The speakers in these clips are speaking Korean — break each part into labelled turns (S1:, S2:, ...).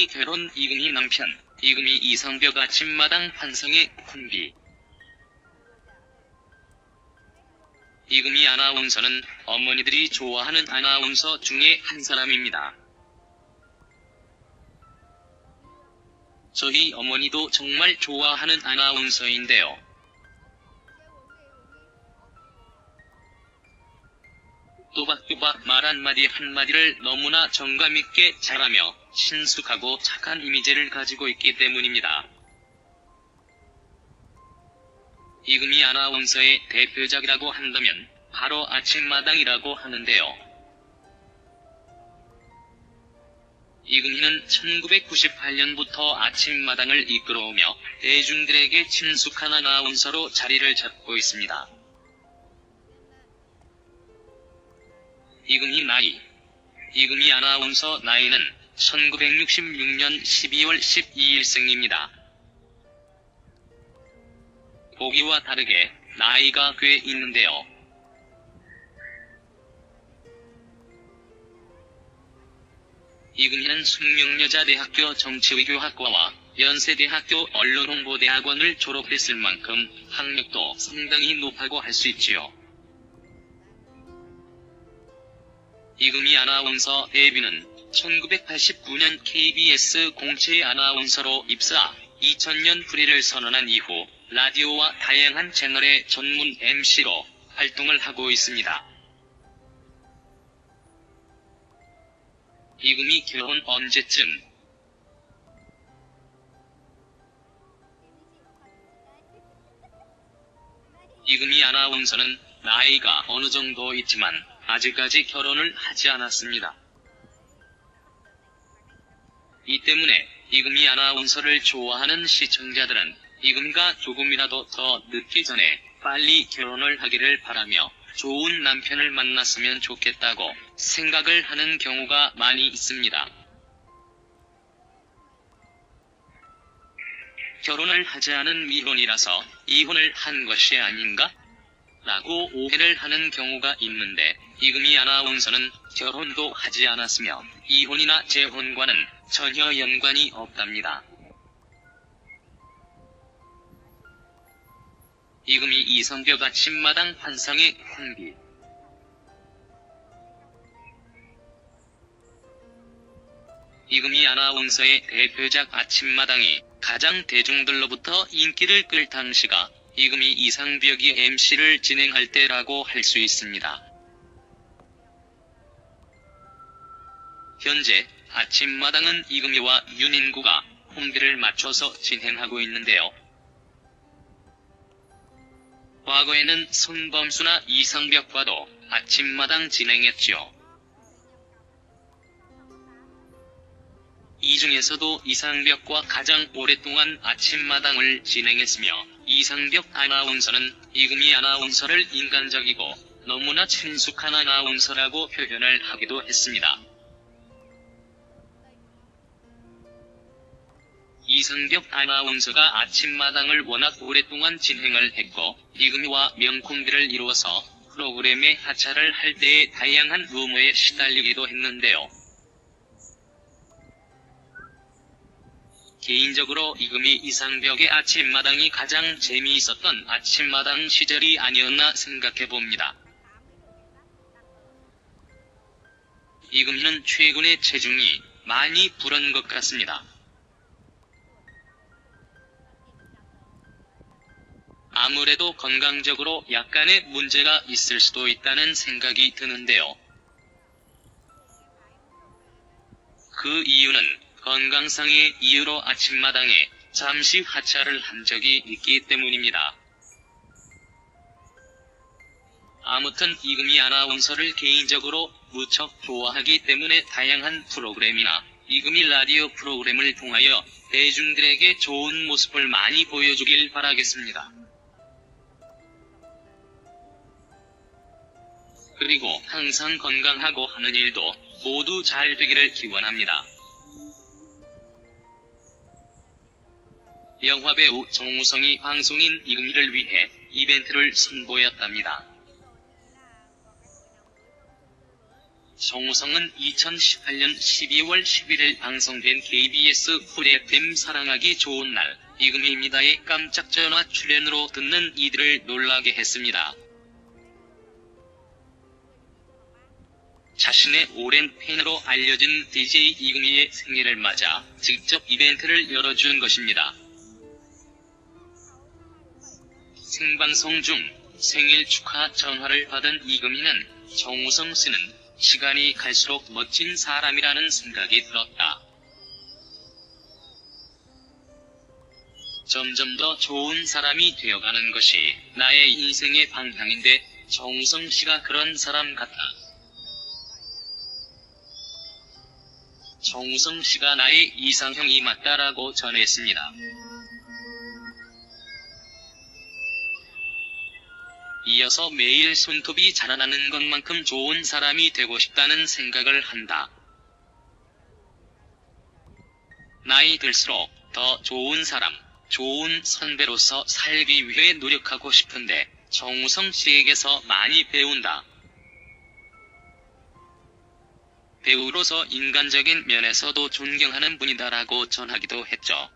S1: 이금희 결혼, 이금희 남편, 이금희 이상벽 아침마당 판상의 콤비. 이금희 아나운서는 어머니들이 좋아하는 아나운서 중에 한 사람입니다. 저희 어머니도 정말 좋아하는 아나운서인데요. 또박또박 말 한마디 한마디를 너무나 정감있게 잘하며 친숙하고 착한 이미지를 가지고 있기 때문입니다. 이금희 아나운서의 대표작이라고 한다면 바로 아침마당이라고 하는데요. 이금희는 1998년부터 아침마당을 이끌어오며 대중들에게 친숙한 아나운서로 자리를 잡고 있습니다. 이금희 나이. 이금희 아나운서 나이는 1966년 12월 12일생입니다. 보기와 다르게 나이가 꽤 있는데요. 이금희는 숙명여자대학교 정치외교학과와 연세대학교 언론홍보대학원을 졸업했을 만큼 학력도 상당히 높다고 할 수 있지요. 이금희 아나운서 데뷔는 1989년 KBS 공채 아나운서로 입사, 2000년 불의를 선언한 이후 라디오와 다양한 채널의 전문 MC로 활동을 하고 있습니다. 이금희 결혼 언제쯤? 이금희 아나운서는 나이가 어느 정도 있지만 아직까지 결혼을 하지 않았습니다. 이 때문에 이금희 아나운서를 좋아하는 시청자들은 이금희가 조금이라도 더 늦기 전에 빨리 결혼을 하기를 바라며 좋은 남편을 만났으면 좋겠다고 생각을 하는 경우가 많이 있습니다. 결혼을 하지 않은 미혼이라서 이혼을 한 것이 아닌가? 라고 오해를 하는 경우가 있는데 이금희 아나운서는 결혼도 하지 않았으며 이혼이나 재혼과는 전혀 연관이 없답니다. 이금희 이성벽 아침마당 판상의 콤비. 이금희 아나운서의 대표작 아침마당이 가장 대중들로부터 인기를 끌 당시가 이금희 이상벽이 MC를 진행할 때라고 할 수 있습니다. 현재 아침마당은 이금희와 윤인구가 콤비를 맞춰서 진행하고 있는데요. 과거에는 손범수나 이상벽과도 아침마당 진행했죠. 이 중에서도 이상벽과 가장 오랫동안 아침마당을 진행했으며 이상벽 아나운서는 이금희 아나운서를 인간적이고 너무나 친숙한 아나운서라고 표현을 하기도 했습니다. 이상벽 아나운서가 아침마당을 워낙 오랫동안 진행을 했고 이금희와 명콤비를 이루어서 프로그램의 하차를 할 때의 다양한 루머에 시달리기도 했는데요. 개인적으로 이금희 이상벽의 아침마당이 가장 재미있었던 아침마당 시절이 아니었나 생각해봅니다. 이금희는 최근에 체중이 많이 불은 것 같습니다. 아무래도 건강적으로 약간의 문제가 있을 수도 있다는 생각이 드는데요. 그 이유는 건강상의 이유로 아침마당에 잠시 하차를 한 적이 있기 때문입니다. 아무튼 이금희 아나운서를 개인적으로 무척 좋아하기 때문에 다양한 프로그램이나 이금희 라디오 프로그램을 통하여 대중들에게 좋은 모습을 많이 보여주길 바라겠습니다. 그리고 항상 건강하고 하는 일도 모두 잘 되기를 기원합니다. 영화배우 정우성이 방송인 이금희를 위해 이벤트를 선보였답니다. 정우성은 2018년 12월 11일 방송된 KBS 쿨 FM 사랑하기 좋은 날, 이금희입니다의 깜짝 전화 출연으로 듣는 이들을 놀라게 했습니다. 자신의 오랜 팬으로 알려진 DJ 이금희의 생일을 맞아 직접 이벤트를 열어준 것입니다. 생방송 중 생일 축하 전화를 받은 이금희는 정우성 씨는 시간이 갈수록 멋진 사람이라는 생각이 들었다. 점점 더 좋은 사람이 되어가는 것이 나의 인생의 방향인데 정우성 씨가 그런 사람 같아. 정우성 씨가 나의 이상형이 맞다라고 전했습니다. 이어서 매일 손톱이 자라나는 것만큼 좋은 사람이 되고 싶다는 생각을 한다. 나이 들수록 더 좋은 사람, 좋은 선배로서 살기 위해 노력하고 싶은데 정우성 씨에게서 많이 배운다. 배우로서 인간적인 면에서도 존경하는 분이다라고 전하기도 했죠.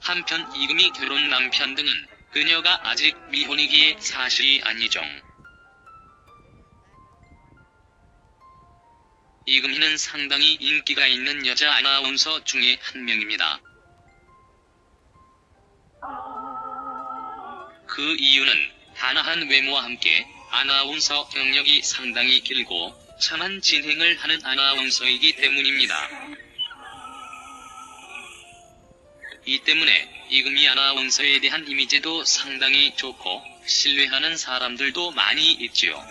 S1: 한편 이금희 결혼 남편 등은 그녀가 아직 미혼이기에 사실이 아니죠. 이금희는 상당히 인기가 있는 여자 아나운서 중에 한 명입니다. 그 이유는 단아한 외모와 함께 아나운서 경력이 상당히 길고 참한 진행을 하는 아나운서이기 때문입니다. 이 때문에 이금희 아나운서에 대한 이미지도 상당히 좋고 신뢰하는 사람들도 많이 있지요.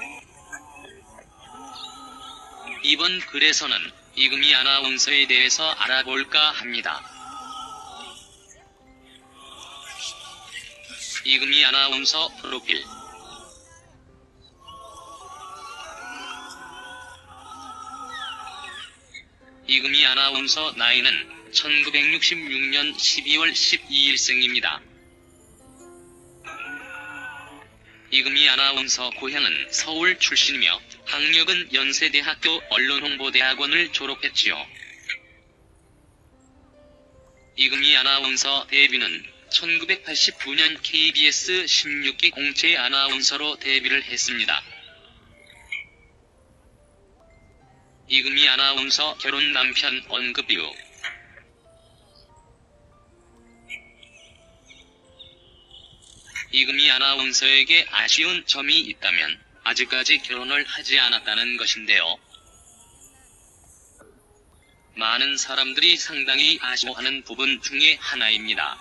S1: 이번 글에서는 이금희 아나운서에 대해서 알아볼까 합니다. 이금희 아나운서 프로필. 이금희 아나운서 나이는 1966년 12월 12일생입니다. 이금희 아나운서 고향은 서울 출신이며 학력은 연세대학교 언론홍보대학원을 졸업했지요. 이금희 아나운서 데뷔는 1989년 KBS 16기 공채 아나운서로 데뷔를 했습니다. 이금희 아나운서 결혼 남편 언급 이후 이금희 아나운서에게 아쉬운 점이 있다면 아직까지 결혼을 하지 않았다는 것인데요. 많은 사람들이 상당히 아쉬워하는 부분 중에 하나입니다.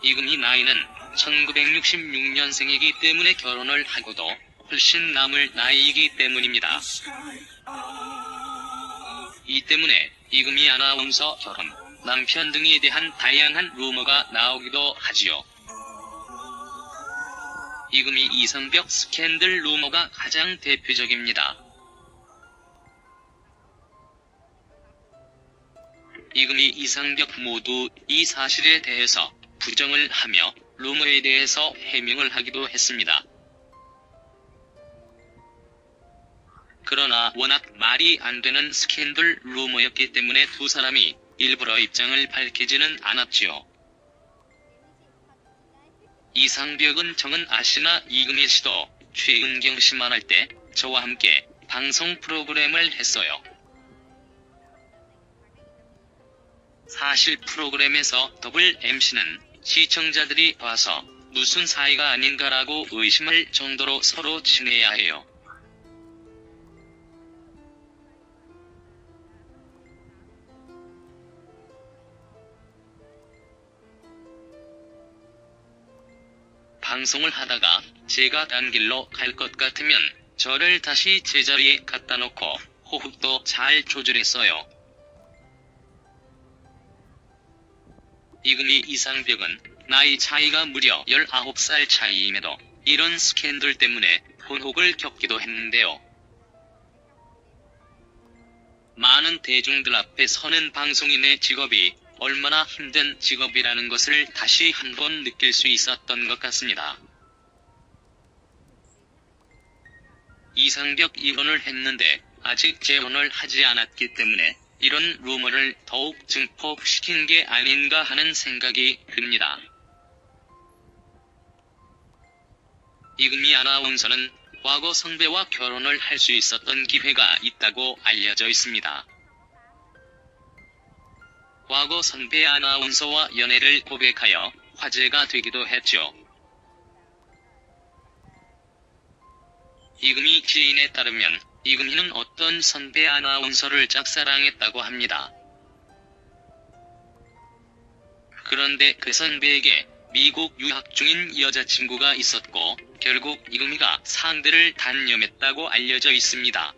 S1: 이금희 나이는 1966년생이기 때문에 결혼을 하고도 훨씬 남을 나이이기 때문입니다. 이 때문에 이금희 아나운서 결혼, 남편 등에 대한 다양한 루머가 나오기도 하지요. 이금희 이상벽 스캔들 루머가 가장 대표적입니다. 이금희 이상벽 모두 이 사실에 대해서 부정을 하며 루머에 대해서 해명을 하기도 했습니다. 그러나 워낙 말이 안 되는 스캔들 루머였기 때문에 두 사람이 일부러 입장을 밝히지는 않았지요. 이상벽은 정은 아씨나 이금희 씨도 최은경 씨 만날 때 저와 함께 방송 프로그램을 했어요. 사실 프로그램에서 더블 MC는 시청자들이 봐서 무슨 사이가 아닌가라고 의심할 정도로 서로 친해야 해요. 방송을 하다가 제가 딴 길로 갈 것 같으면 저를 다시 제자리에 갖다 놓고 호흡도 잘 조절했어요. 이금희 이상벽은 나이 차이가 무려 19살 차이임에도 이런 스캔들 때문에 혼혹을 겪기도 했는데요. 많은 대중들 앞에 서는 방송인의 직업이 얼마나 힘든 직업이라는 것을 다시 한번 느낄 수 있었던 것 같습니다. 이상벽 이혼을 했는데 아직 재혼을 하지 않았기 때문에 이런 루머를 더욱 증폭시킨 게 아닌가 하는 생각이 듭니다. 이금희 아나운서는 과거 선배와 결혼을 할 수 있었던 기회가 있다고 알려져 있습니다. 과거 선배 아나운서와 연애를 고백하여 화제가 되기도 했죠. 이금희 지인에 따르면 이금희는 어떤 선배 아나운서를 짝사랑했다고 합니다. 그런데 그 선배에게 미국 유학 중인 여자친구가 있었고 결국 이금희가 상대를 단념했다고 알려져 있습니다.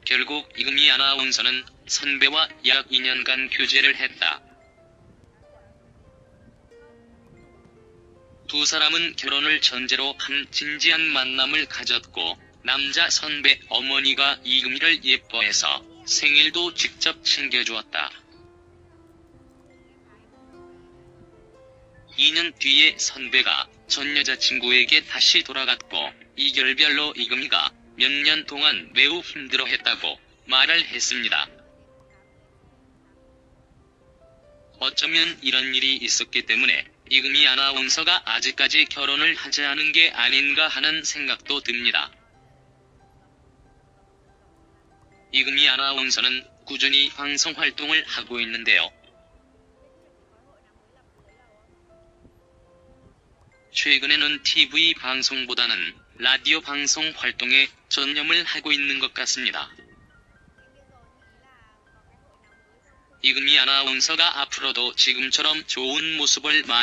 S1: 결국 이금희 아나운서는 선배와 약 2년간 교제를 했다. 두 사람은 결혼을 전제로 한 진지한 만남을 가졌고 남자 선배 어머니가 이금희를 예뻐해서 생일도 직접 챙겨주었다. 2년 뒤에 선배가 전 여자친구에게 다시 돌아갔고 이 결별로 이금희가 몇 년 동안 매우 힘들어했다고 말을 했습니다. 어쩌면 이런 일이 있었기 때문에 이금희 아나운서가 아직까지 결혼을 하지 않은 게 아닌가 하는 생각도 듭니다. 이금희 아나운서는 꾸준히 방송 활동을 하고 있는데요. 최근에는 TV 방송보다는 라디오 방송 활동에 전념을 하고 있는 것 같습니다. 이금희 아나운서가 앞으로도 지금처럼 좋은 모습을 많이